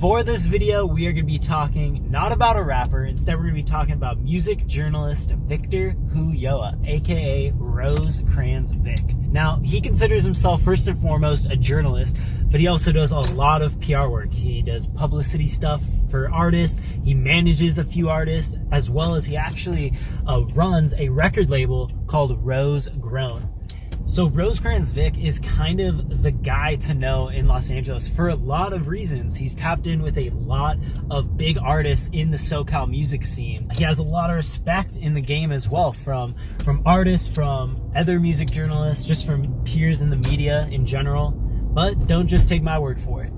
For this video, we are going to be talking not about a rapper. Instead, we're going to be talking about music journalist Victor Ulloa, aka Rosecrans Vic. Now, he considers himself first and foremost a journalist, but he also does a lot of PR work. He does publicity stuff for artists. He manages a few artists, as well as he actually runs a record label called Rosegrown. So Rosecrans Vic is kind of the guy to know in Los Angeles for a lot of reasons. He's tapped in with a lot of big artists in the SoCal music scene. He has a lot of respect in the game as well from artists, from other music journalists, just from peers in the media in general. But don't just take my word for it.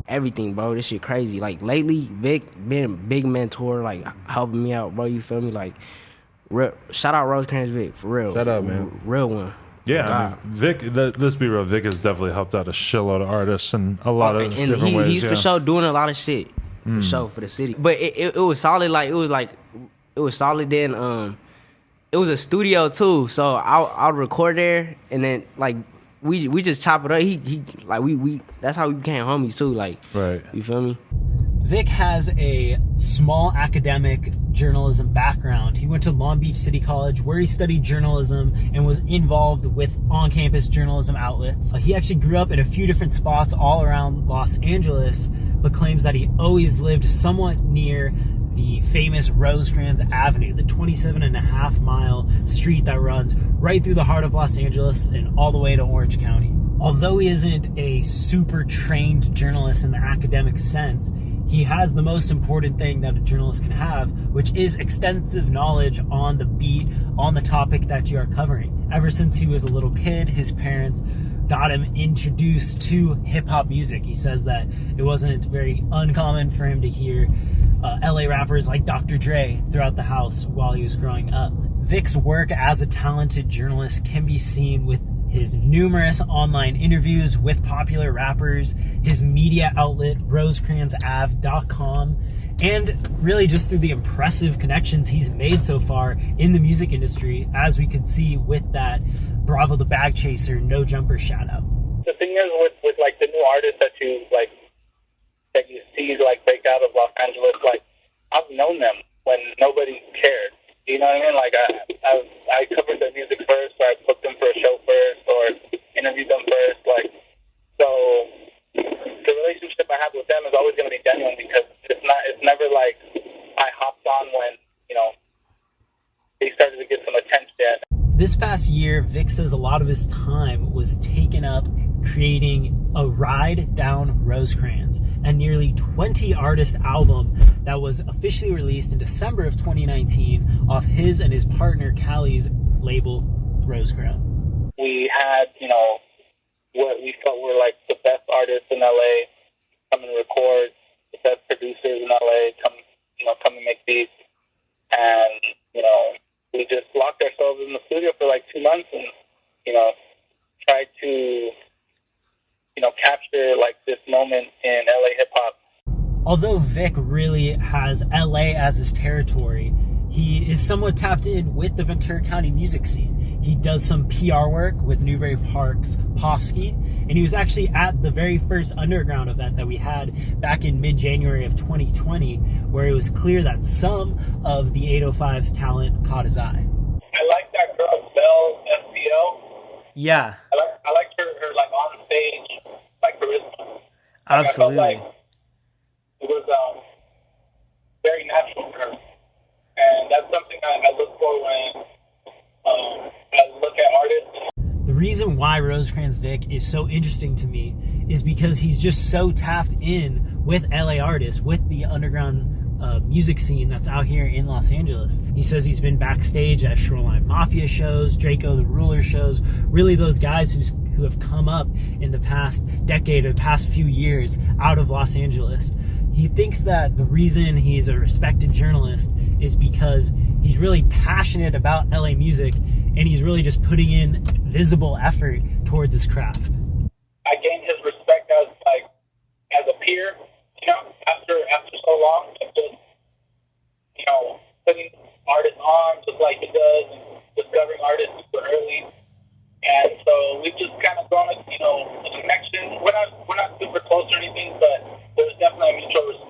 Everything, bro. This shit crazy. Like, lately, Vic been a big mentor, like, helping me out, bro. You feel me? Like, shout out Rosecrans Vic, for real. Shout out, man. Real one. Yeah, I mean, Vic, let's be real, Vic has definitely helped out a shitload of artists in a lot of different ways. He's for sure doing a lot of shit, for sure, for the city. But it was solid, it was solid then. It was a studio too, so I'll record there, and then, like, we just chop it up. We that's how we became homies too, like, right. You feel me? Vic has a small academic journalism background. He went to Long Beach City College, where he studied journalism and was involved with on-campus journalism outlets. He actually grew up in a few different spots all around Los Angeles, but claims that he always lived somewhat near the famous Rosecrans Avenue, the 27.5-mile street that runs right through the heart of Los Angeles and all the way to Orange County. Although he isn't a super trained journalist in the academic sense, he has the most important thing that a journalist can have, which is extensive knowledge on the beat, on the topic that you are covering. Ever since he was a little kid, his parents got him introduced to hip-hop music. He says that it wasn't very uncommon for him to hear LA rappers like Dr. Dre throughout the house while he was growing up. Vic's work as a talented journalist can be seen with his numerous online interviews with popular rappers, his media outlet, rosecransav.com, and really just through the impressive connections he's made so far in the music industry, as we could see with that Bravo the Bag Chaser No Jumper shout out. The thing is with like the new artists that you see like break out of Los Angeles, like, I've known them when nobody cared. You know what I mean? Like, I covered their music first, or I booked them for a show first, or interviewed them first. Like, so the relationship I have with them is always going to be genuine, because it's never like I hopped on when, they started to get some attention. This past year, Vic says a lot of his time was taken up creating a Ride Down Rosecrans, a nearly 20-artist album that was officially released in December of 2019 off his and his partner Callie's label, Rosegrown. We had, what we felt were like the best artists in LA come and record, the best producers in LA come and make beats, and, we just locked ourselves in the studio for like 2 months and, tried to capture like this moment in LA hip hop. Although Vic really has LA as his territory, he is somewhat tapped in with the Ventura County music scene. He does some PR work with Newbury Park's Pofsky, and he was actually at the very first Undrgrnd event that we had back in mid-January of 2020, where it was clear that some of the 805's talent caught his eye. I like that girl, Belle SBL. Yeah. I like her like on stage, like charisma. Absolutely. I felt like it was very natural for her, and that's something I look for when I look at artists. The reason why Rosecrans Vic is so interesting to me is because he's just so tapped in with LA artists, with the underground music scene that's out here in Los Angeles. He says he's been backstage at Shoreline Mafia shows, Draco the Ruler shows, really those guys who have come up in the past decade or the past few years out of Los Angeles. He thinks that the reason he's a respected journalist is because he's really passionate about LA music, and he's really just putting in visible effort towards his craft. I gained his respect as a peer, after so long, of just, putting artists on just like he does, and discovering artists super early. And so we've just kind of grown a connection. We're not super close or anything, but there's definitely a mutual respect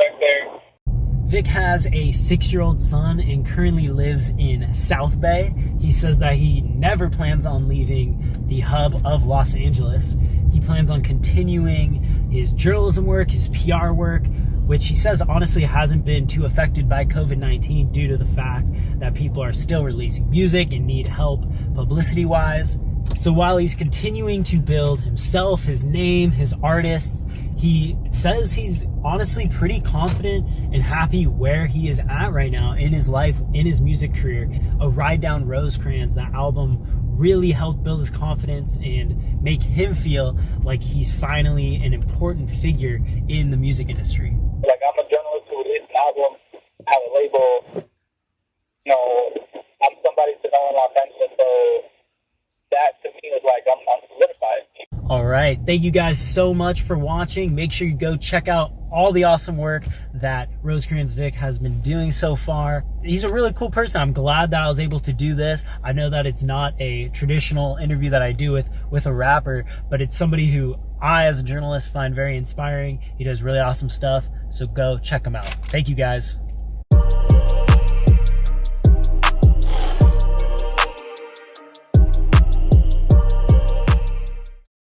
has a 6-year-old son and currently lives in South Bay. He says that he never plans on leaving the hub of Los Angeles. He plans on continuing his journalism work, his PR work, which he says honestly hasn't been too affected by COVID-19 due to the fact that people are still releasing music and need help publicity-wise. So while he's continuing to build himself, his name, his artists, he says he's honestly pretty confident and happy where he is at right now in his life, in his music career. A Ride Down Rosecrans, that album really helped build his confidence and make him feel like he's finally an important figure in the music industry. Like, I'm a journalist who released an album, have a label, you know, I'm somebody to know in Los Angeles, so that to me is like, I'm solidified. All right, thank you guys so much for watching. Make sure you go check out all the awesome work that Rosecrans Vic has been doing so far. He's a really cool person. I'm glad that I was able to do this. I know that it's not a traditional interview that I do with a rapper, but it's somebody who I, as a journalist, find very inspiring. He does really awesome stuff, so go check him out. Thank you guys.